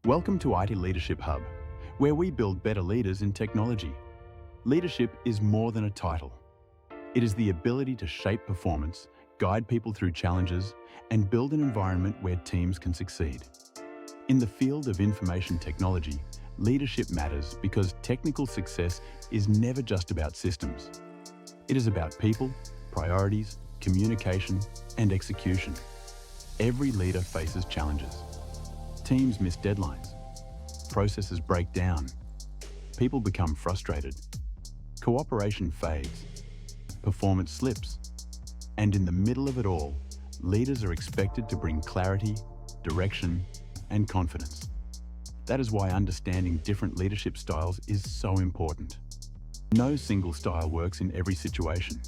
Welcome to IT Leadership Hub, where we build better leaders in technology. Leadership is more than a title. It is the ability to shape performance, guide people through challenges, and build an environment where teams can succeed. In the field of information technology, leadership matters because technical success is never just about systems. It is about people, priorities, communication, and execution. Every leader faces challenges. Teams miss deadlines. Processes break down. People become frustrated. Cooperation fades. Performance slips. And in the middle of it all, leaders are expected to bring clarity, direction, and confidence. That is why understanding different leadership styles is so important. No single style works in every situation.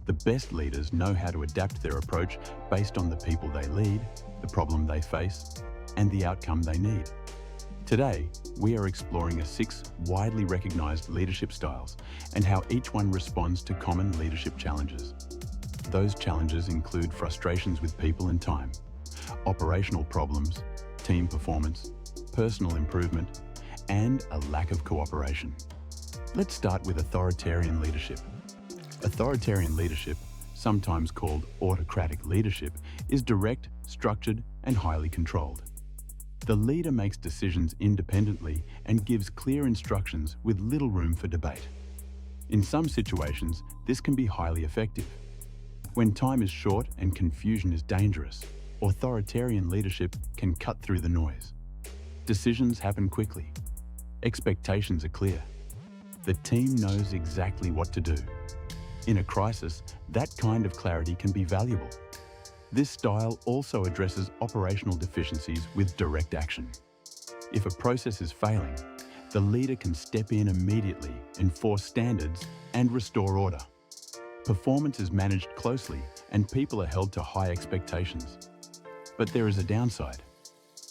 The best leaders know how to adapt their approach based on the people they lead, the problem they face, and the outcome they need. Today, we are exploring 6 widely recognized leadership styles and how each one responds to common leadership challenges. Those challenges include frustrations with people and time, operational problems, team performance, personal improvement, and a lack of cooperation. Let's start with authoritarian leadership. Authoritarian leadership, sometimes called autocratic leadership, is direct, structured, and highly controlled. The leader makes decisions independently and gives clear instructions with little room for debate. In some situations, this can be highly effective. When time is short and confusion is dangerous, authoritarian leadership can cut through the noise. Decisions happen quickly. Expectations are clear. The team knows exactly what to do. In a crisis, that kind of clarity can be valuable. This style also addresses operational deficiencies with direct action. If a process is failing, the leader can step in immediately, enforce standards, and restore order. Performance is managed closely, and people are held to high expectations. But there is a downside.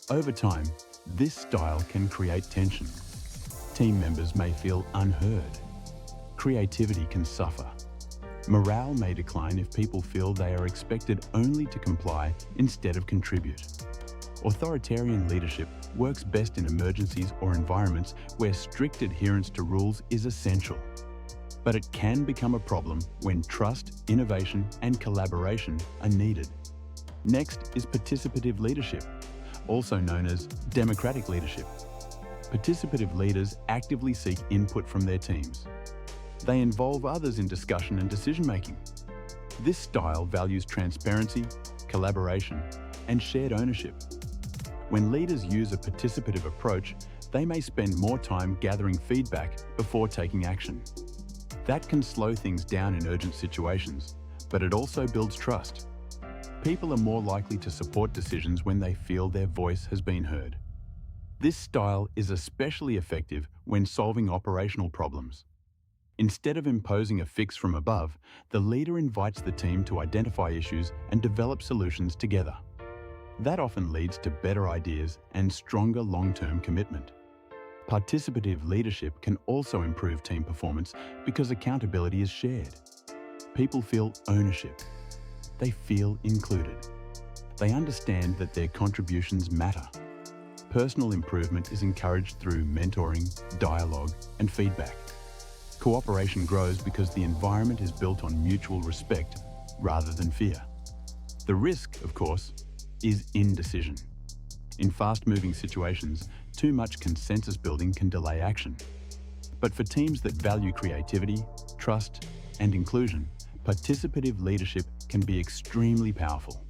Over time, this style can create tension. Team members may feel unheard. Creativity can suffer. Morale may decline if people feel they are expected only to comply instead of contribute. Authoritarian leadership works best in emergencies or environments where strict adherence to rules is essential. But it can become a problem when trust, innovation, and collaboration are needed. Next is participative leadership, also known as democratic leadership. Participative leaders actively seek input from their teams. They involve others in discussion and decision-making. This style values transparency, collaboration, and shared ownership. When leaders use a participative approach, they may spend more time gathering feedback before taking action. That can slow things down in urgent situations, but it also builds trust. People are more likely to support decisions when they feel their voice has been heard. This style is especially effective when solving operational problems. Instead of imposing a fix from above, the leader invites the team to identify issues and develop solutions together. That often leads to better ideas and stronger long-term commitment. Participative leadership can also improve team performance because accountability is shared. People feel ownership. They feel included. They understand that their contributions matter. Personal improvement is encouraged through mentoring, dialogue, and feedback. Cooperation grows because the environment is built on mutual respect rather than fear. The risk, of course, is indecision. In fast-moving situations, too much consensus building can delay action. But for teams that value creativity, trust, and inclusion, participative leadership can be extremely powerful.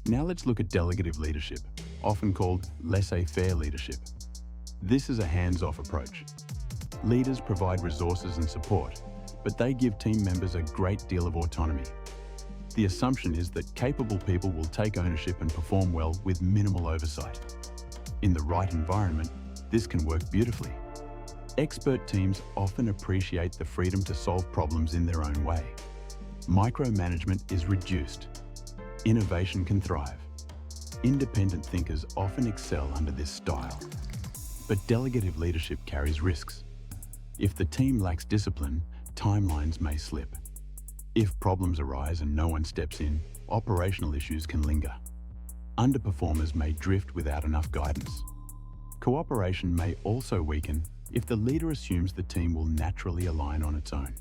Now let's look at delegative leadership, often called laissez-faire leadership. This is a hands-off approach. Leaders provide resources and support, but they give team members a great deal of autonomy. The assumption is that capable people will take ownership and perform well with minimal oversight. In the right environment, this can work beautifully. Expert teams often appreciate the freedom to solve problems in their own way. Micromanagement is reduced. Innovation can thrive. Independent thinkers often excel under this style. But delegative leadership carries risks. If the team lacks discipline, timelines may slip. If problems arise and no one steps in, operational issues can linger. Underperformers may drift without enough guidance. Cooperation may also weaken if the leader assumes the team will naturally align on its own.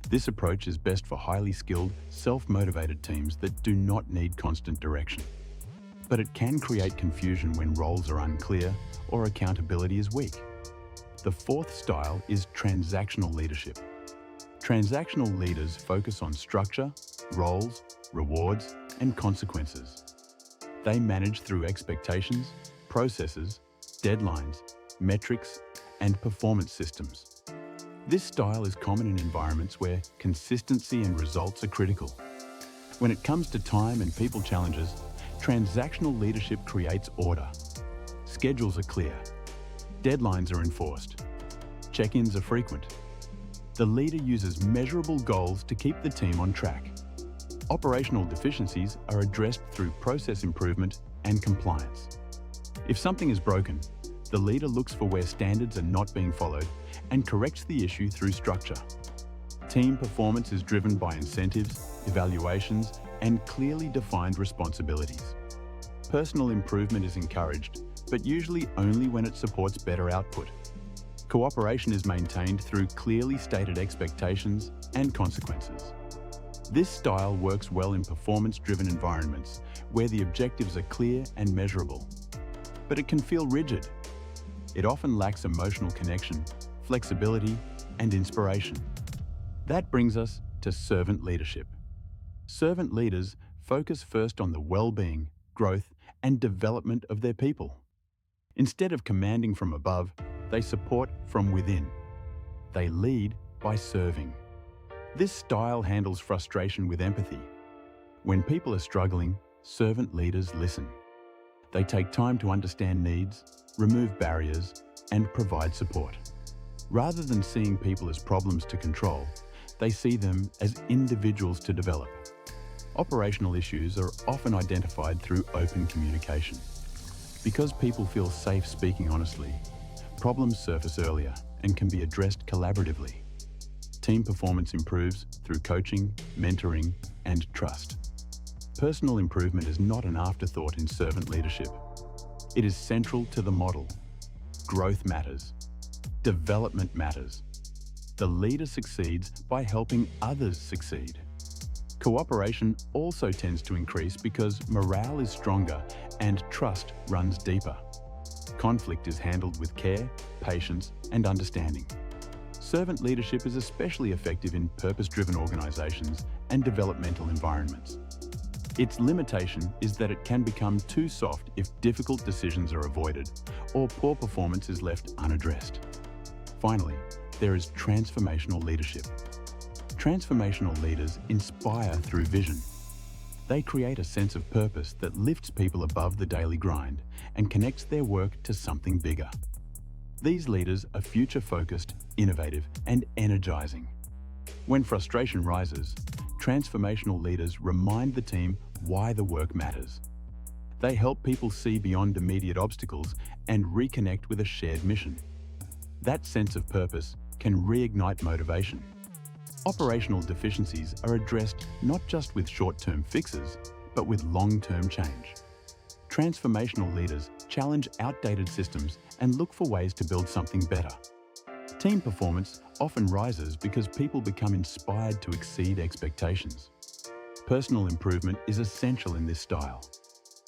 This approach is best for highly skilled, self-motivated teams that do not need constant direction. But it can create confusion when roles are unclear or accountability is weak. The fourth style is transactional leadership. Transactional leaders focus on structure, roles, rewards, and consequences. They manage through expectations, processes, deadlines, metrics, and performance systems. This style is common in environments where consistency and results are critical. When it comes to time and people challenges, transactional leadership creates order. Schedules are clear. Deadlines are enforced. Check-ins are frequent. The leader uses measurable goals to keep the team on track. Operational deficiencies are addressed through process improvement and compliance. If something is broken, the leader looks for where standards are not being followed and corrects the issue through structure. Team performance is driven by incentives, evaluations, and clearly defined responsibilities. Personal improvement is encouraged, but usually only when it supports better output. Cooperation is maintained through clearly stated expectations and consequences. This style works well in performance-driven environments where the objectives are clear and measurable. But it can feel rigid. It often lacks emotional connection, flexibility, and inspiration. That brings us to servant leadership. Servant leaders focus first on the well-being, growth, and development of their people. Instead of commanding from above, they support from within. They lead by serving. This style handles frustration with empathy. When people are struggling, servant leaders listen. They take time to understand needs, remove barriers, and provide support. Rather than seeing people as problems to control, they see them as individuals to develop. Operational issues are often identified through open communication. Because people feel safe speaking honestly, problems surface earlier and can be addressed collaboratively. Team performance improves through coaching, mentoring, and trust. Personal improvement is not an afterthought in servant leadership. It is central to the model. Growth matters. Development matters. The leader succeeds by helping others succeed. Cooperation also tends to increase because morale is stronger and trust runs deeper. Conflict is handled with care, patience, and understanding. Servant leadership is especially effective in purpose-driven organizations and developmental environments. Its limitation is that it can become too soft if difficult decisions are avoided or poor performance is left unaddressed. Finally, there is transformational leadership. Transformational leaders inspire through vision. They create a sense of purpose that lifts people above the daily grind and connects their work to something bigger. These leaders are future-focused, innovative, and energizing. When frustration rises, transformational leaders remind the team why the work matters. They help people see beyond immediate obstacles and reconnect with a shared mission. That sense of purpose can reignite motivation. Operational deficiencies are addressed not just with short-term fixes, but with long-term change. Transformational leaders challenge outdated systems and look for ways to build something better. Team performance often rises because people become inspired to exceed expectations. Personal improvement is essential in this style.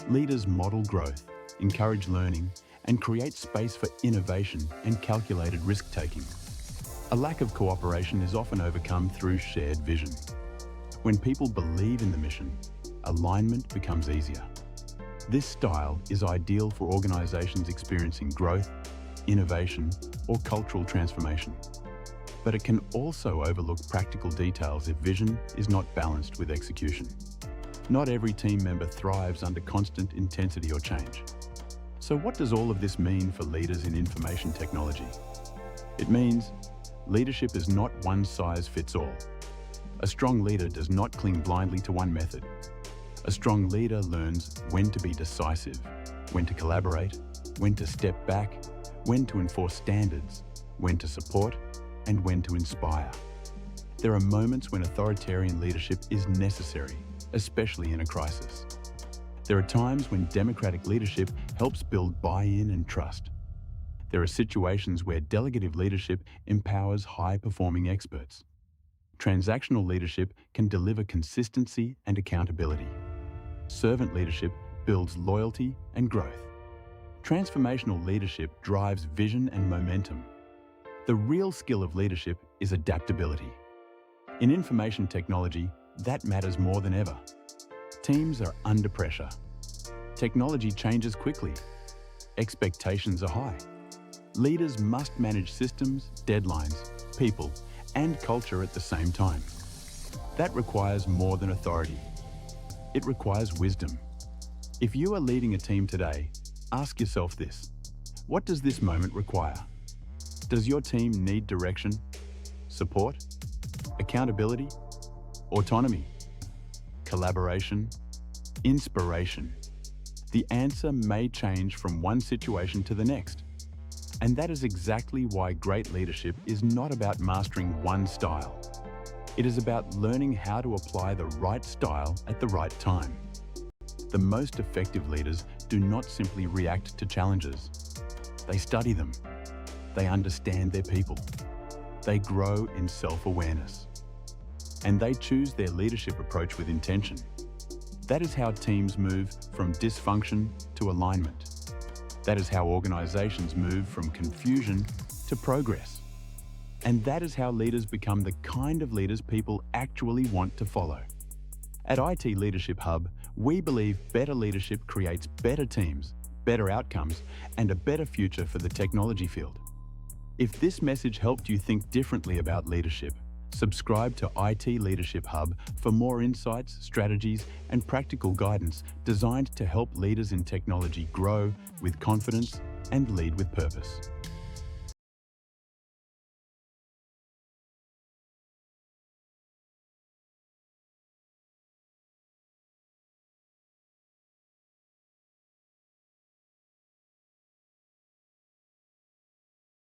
Leaders model growth, encourage learning, and create space for innovation and calculated risk-taking. A lack of cooperation is often overcome through shared vision. When people believe in the mission, alignment becomes easier. This style is ideal for organizations experiencing growth, innovation, or cultural transformation. But it can also overlook practical details if vision is not balanced with execution. Not every team member thrives under constant intensity or change. So what does all of this mean for leaders in information technology? It means leadership is not one size fits all. A strong leader does not cling blindly to one method. A strong leader learns when to be decisive, when to collaborate, when to step back, when to enforce standards, when to support, and when to inspire. There are moments when authoritarian leadership is necessary, especially in a crisis. There are times when democratic leadership helps build buy-in and trust. There are situations where delegative leadership empowers high-performing experts. Transactional leadership can deliver consistency and accountability. Servant leadership builds loyalty and growth. Transformational leadership drives vision and momentum. The real skill of leadership is adaptability. In information technology, that matters more than ever. Teams are under pressure. Technology changes quickly. Expectations are high. Leaders must manage systems, deadlines, people, and culture at the same time. That requires more than authority. It requires wisdom. If you are leading a team today, ask yourself this: what does this moment require? Does your team need direction, support, accountability, autonomy, collaboration, inspiration? The answer may change from one situation to the next. And that is exactly why great leadership is not about mastering one style. It is about learning how to apply the right style at the right time. The most effective leaders do not simply react to challenges. They study them. They understand their people. They grow in self-awareness. And they choose their leadership approach with intention. That is how teams move from dysfunction to alignment. That is how organizations move from confusion to progress. And that is how leaders become the kind of leaders people actually want to follow. At IT Leadership Hub, we believe better leadership creates better teams, better outcomes, and a better future for the technology field. If this message helped you think differently about leadership, subscribe to IT Leadership Hub for more insights, strategies, and practical guidance designed to help leaders in technology grow with confidence and lead with purpose.